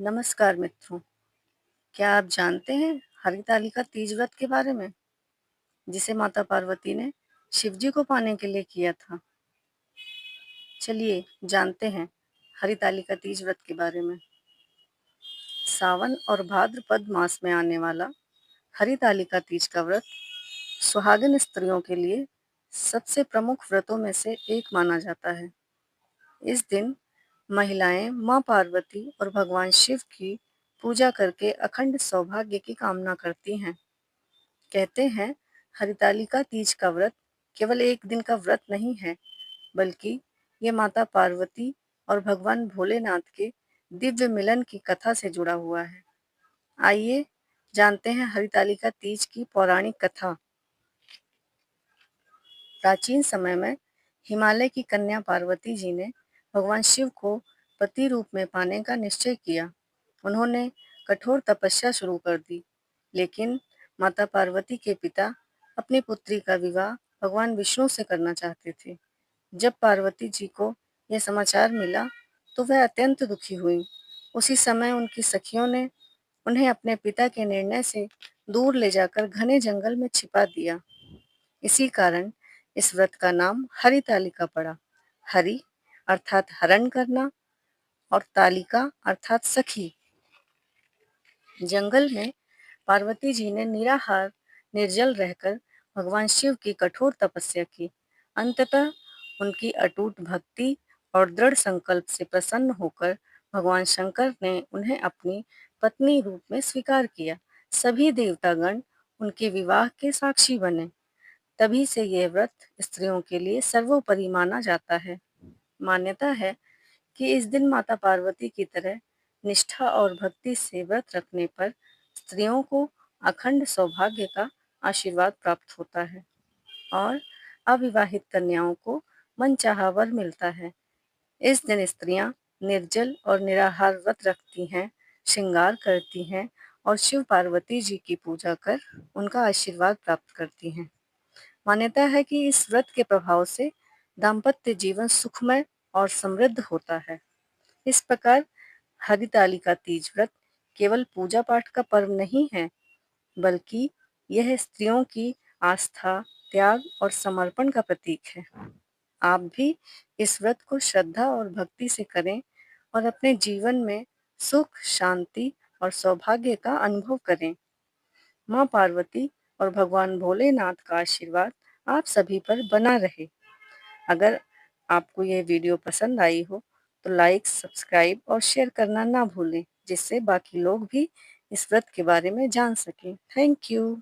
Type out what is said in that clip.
नमस्कार मित्रों, क्या आप जानते हैं हरितालिका तीज व्रत के बारे में, जिसे माता पार्वती ने शिव जी को पाने के लिए किया था? चलिए जानते हैं हरितालिका तीज व्रत के बारे में। सावन और भाद्रपद मास में आने वाला हरितालिका तीज का व्रत सुहागिन स्त्रियों के लिए सबसे प्रमुख व्रतों में से एक माना जाता है। इस दिन महिलाएं मां पार्वती और भगवान शिव की पूजा करके अखंड सौभाग्य की कामना करती हैं। कहते हैं हरितालिका तीज का व्रत केवल एक दिन का व्रत नहीं है, बल्कि ये माता पार्वती और भगवान भोलेनाथ के दिव्य मिलन की कथा से जुड़ा हुआ है। आइए जानते हैं हरितालिका तीज की पौराणिक कथा। प्राचीन समय में हिमालय की कन्या पार्वती जी ने भगवान शिव को पति रूप में पाने का निश्चय किया। उन्होंने कठोर तपस्या शुरू कर दी, लेकिन माता पार्वती के पिता अपनी पुत्री का विवाह भगवान विष्णु से करना चाहते थे। जब पार्वती जी को यह समाचार मिला तो वह अत्यंत दुखी हुई। उसी समय उनकी सखियों ने उन्हें अपने पिता के निर्णय से दूर ले जाकर घने जंगल में छिपा दिया। इसी कारण इस व्रत का नाम हरितालिका पड़ा। हरि अर्थात हरण करना और तालिका अर्थात सखी। जंगल में पार्वती जी ने निराहार निर्जल रहकर भगवान शिव की कठोर तपस्या की। अंततः उनकी अटूट भक्ति और दृढ़ संकल्प से प्रसन्न होकर भगवान शंकर ने उन्हें अपनी पत्नी रूप में स्वीकार किया। सभी देवतागण उनके विवाह के साक्षी बने। तभी से यह व्रत स्त्रियों के लिए सर्वोपरि माना जाता है। मान्यता है कि इस दिन माता पार्वती की तरह निष्ठा और भक्ति से व्रत रखने पर स्त्रियों को अखंड सौभाग्य का आशीर्वाद प्राप्त होता है और अविवाहित कन्याओं को मनचाहा वर मिलता है। इस दिन स्त्रियां निर्जल और निराहार व्रत रखती हैं, श्रृंगार करती हैं और शिव पार्वती जी की पूजा कर उनका आशीर्वाद प्राप्त करती हैं। मान्यता है कि इस व्रत के प्रभाव से दाम्पत्य जीवन सुखमय और समृद्ध होता है। इस प्रकार हरितालिका तीज व्रत केवल पूजा पाठ का पर्व नहीं है, बल्कि यह स्त्रियों की आस्था, त्याग और समर्पण का प्रतीक है। आप भी इस व्रत को श्रद्धा और भक्ति से करें और अपने जीवन में सुख, शांति और सौभाग्य का अनुभव करें। माँ पार्वती और भगवान भोलेनाथ का आशीर्वाद आप सभी पर बना रहे। अगर आपको यह वीडियो पसंद आई हो तो लाइक, सब्सक्राइब और शेयर करना ना भूलें, जिससे बाकी लोग भी इस व्रत के बारे में जान सकें। Thank you.